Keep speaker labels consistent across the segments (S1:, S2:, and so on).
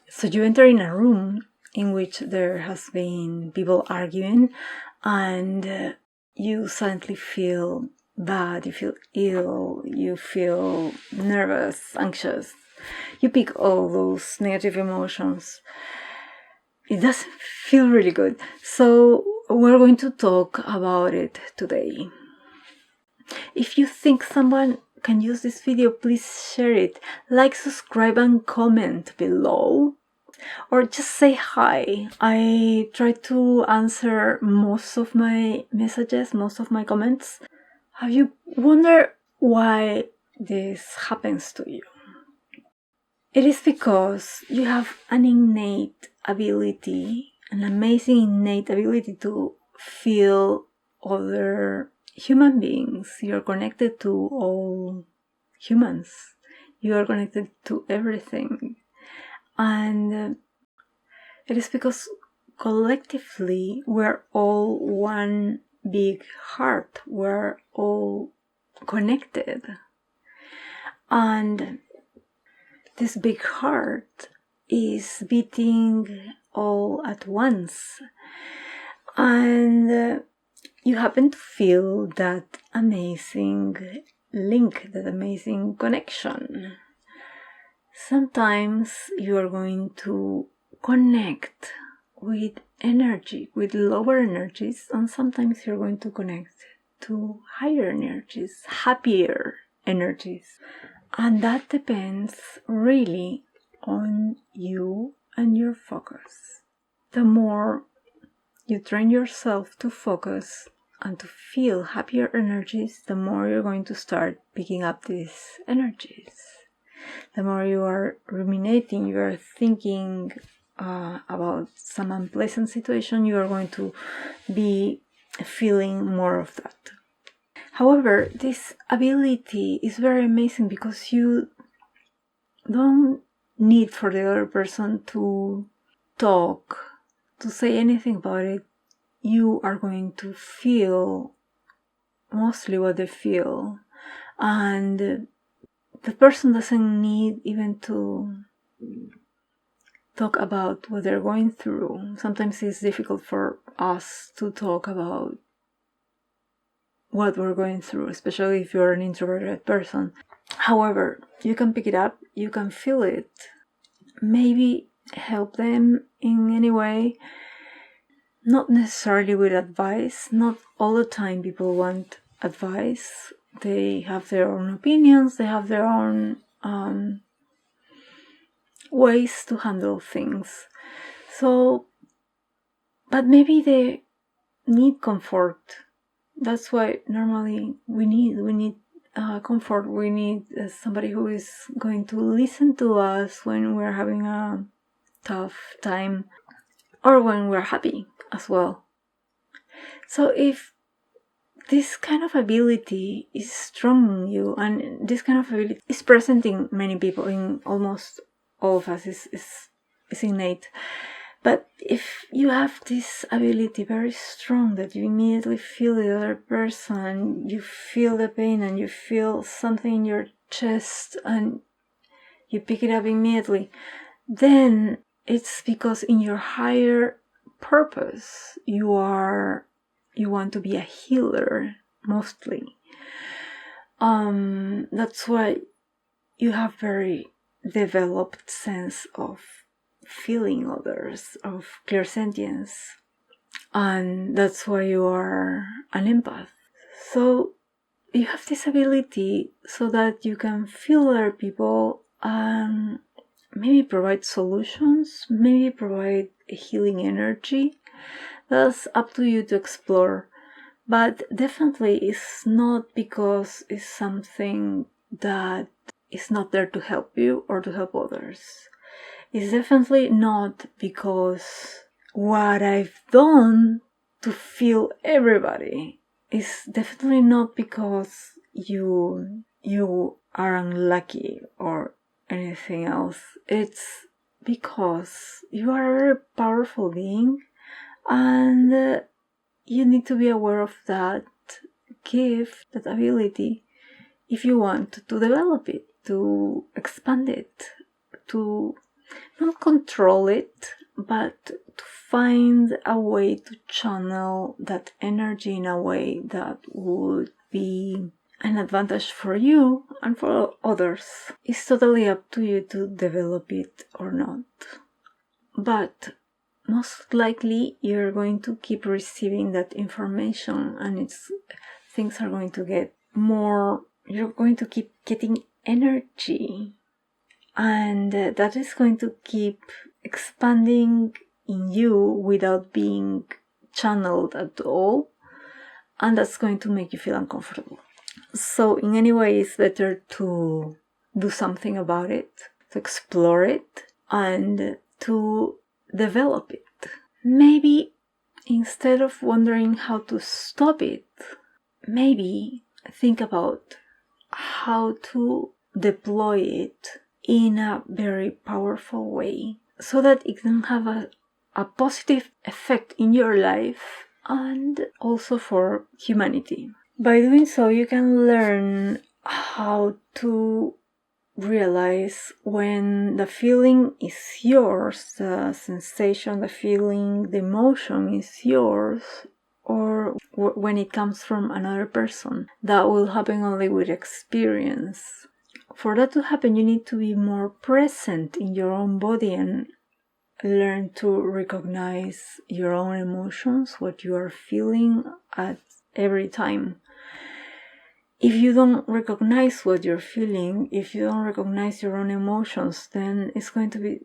S1: So you enter in a room in which there has been people arguing, and you suddenly feel bad, you feel ill, you feel nervous, anxious. You pick all those negative emotions. It doesn't feel really good. So we're going to talk about it today. If you think someone can use this video, please share it. Like, subscribe, and comment below. Or just say hi. I try to answer most of my messages, most of my comments. Have you wondered why this happens to you? It is because you have an innate ability, an amazing innate ability to feel other human beings. You're connected to all humans. You are connected to everything. And it is because collectively we're all one big heart. We're all connected. And this big heart is beating all at once. And you happen to feel that amazing link, that amazing connection. Sometimes you are going to connect with energy, with lower energies, and sometimes you're going to connect to higher energies, happier energies. And that depends really on you and your focus. The more you train yourself to focus and to feel happier energies, the more you're going to start picking up these energies. The more you are ruminating, you are thinking about some unpleasant situation, you are going to be feeling more of that. However, this ability is very amazing because you don't need for the other person to talk, to say anything about it. You are going to feel mostly what they feel, and the person doesn't need even to talk about what they're going through. Sometimes it's difficult for us to talk about what we're going through, especially if you're an introverted person. However, you can pick it up, you can feel it, maybe help them in any way, not necessarily with advice. Not all the time people want advice. They have their own opinions, they have their own ways to handle things. So, but maybe they need comfort. That's why normally we need comfort. We need somebody who is going to listen to us when we're having a tough time or when we're happy as well. So if this kind of ability is strong in you, and this kind of ability is present in many people, in almost all of us, is innate. But if you have this ability very strong that you immediately feel the other person, you feel the pain and you feel something in your chest and you pick it up immediately, then it's because in your higher purpose you want to be a healer mostly. That's why you have very developed sense of feeling others, of clairsentience, and that's why you are an empath. So you have this ability so that you can feel other people and maybe provide solutions, maybe provide a healing energy. That's up to you to explore, but definitely it's not because it's something that is not there to help you or to help others. It's definitely not because what I've done to feel everybody. It's definitely not because you are unlucky or anything else. It's because you are a very powerful being, and you need to be aware of that gift, that ability, if you want to develop it, to expand it, to not control it, but to find a way to channel that energy in a way that would be an advantage for you and for others. It's totally up to you to develop it or not. But most likely you're going to keep receiving that information, and things are going to get more, you're going to keep getting energy, and that is going to keep expanding in you without being channeled at all, and that's going to make you feel uncomfortable. So in any way, it's better to do something about it, to explore it, and to develop it. Maybe instead of wondering how to stop it, maybe think about how to deploy it in a very powerful way so that it can have a positive effect in your life and also for humanity. By doing so, you can learn how to realize when the feeling is yours, the sensation, the feeling, the emotion is yours, or when it comes from another person. That will happen only with experience. For that to happen, you need to be more present in your own body and learn to recognize your own emotions, what you are feeling at every time. If you don't recognize what you're feeling, if you don't recognize your own emotions, then it's going to be,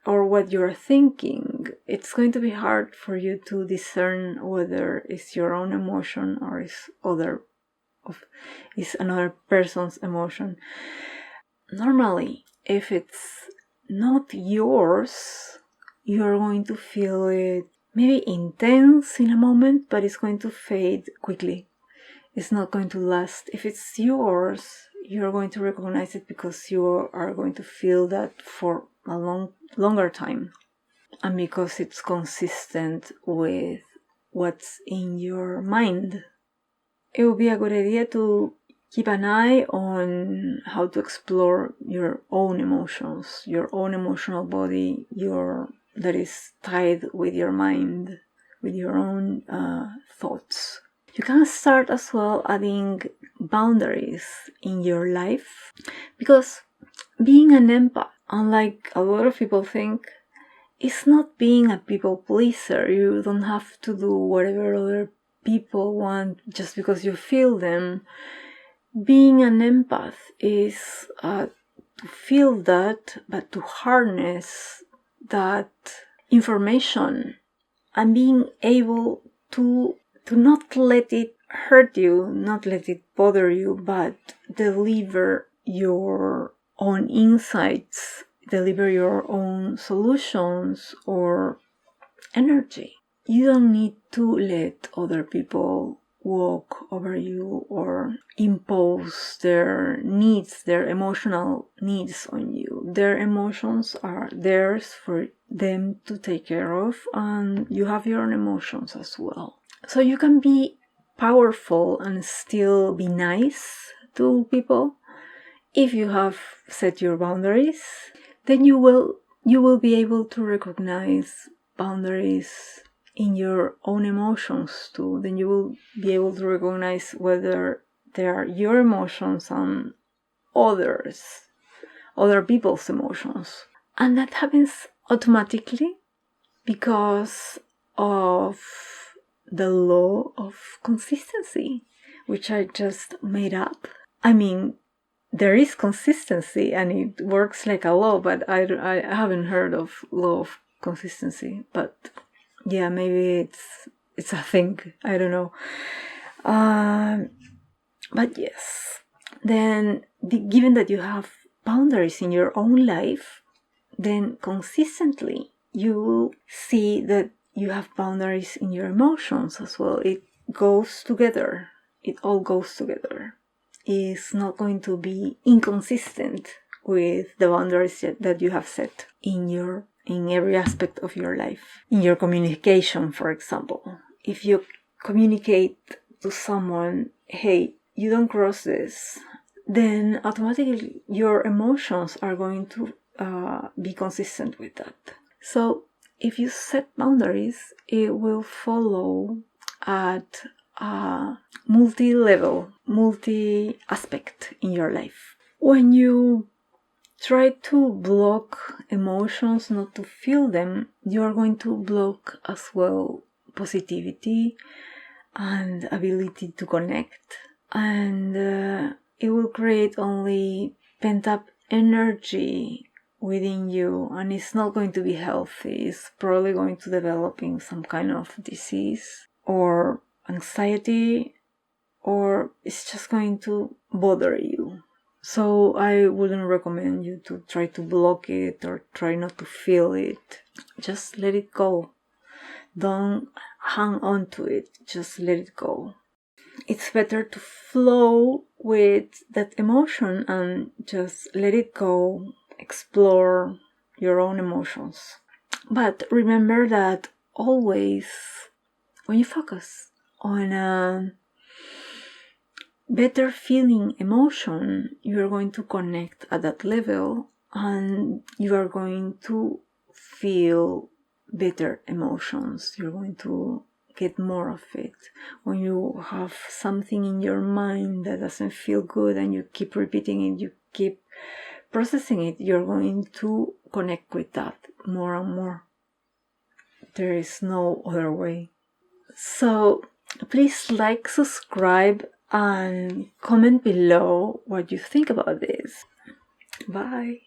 S1: or what you're thinking, it's going to be hard for you to discern whether it's your own emotion or it's another person's emotion. Normally, if it's not yours, you're going to feel it maybe intense in a moment, but it's going to fade quickly. It's not going to last. If it's yours, you're going to recognize it because you are going to feel that for a longer time, and because it's consistent with what's in your mind. It would be a good idea to keep an eye on how to explore your own emotions, your own emotional body, that is tied with your mind, with your own thoughts. You can start as well adding boundaries in your life, because being an empath, unlike a lot of people think, is not being a people pleaser. You don't have to do whatever other people want just because you feel them. Being an empath is to feel that, but to harness that information and being able to not let it hurt you, not let it bother you, but deliver your own insights, deliver your own solutions or energy. You don't need to let other people walk over you or impose their needs, their emotional needs on you. Their emotions are theirs for them to take care of, and you have your own emotions as well. So you can be powerful and still be nice to people. If you have set your boundaries, then you will be able to recognize boundaries in your own emotions too. Then you will be able to recognize whether they are your emotions and other people's emotions. And that happens automatically because of the law of consistency, which I just made up. I mean, there is consistency and it works like a law, but I haven't heard of law of consistency. But yeah, maybe it's a thing. I don't know. But yes, then given that you have boundaries in your own life, then consistently you see that you have boundaries in your emotions as well. It goes together. It all goes together. It's not going to be inconsistent with the boundaries that you have set in every aspect of your life. In your communication, for example, if you communicate to someone, hey, you don't cross this, then automatically your emotions are going to be consistent with that. So if you set boundaries, it will follow at a multi-level, multi-aspect in your life. When you try to block emotions, not to feel them, you are going to block as well positivity and ability to connect. And it will create only pent-up energy within you, and it's not going to be healthy. It's probably going to develop in some kind of disease or anxiety, or it's just going to bother you. So I wouldn't recommend you to try to block it or try not to feel it. Just let it go. Don't hang on to it. Just let it go. It's better to flow with that emotion and just let it go. Explore your own emotions. But remember that always when you focus on a better feeling emotion, you are going to connect at that level and you are going to feel better emotions. You're going to get more of it. When you have something in your mind that doesn't feel good and you keep repeating it, you keep processing it, you're going to connect with that more and more. There is no other way. So please like, subscribe, and comment below what you think about this. Bye.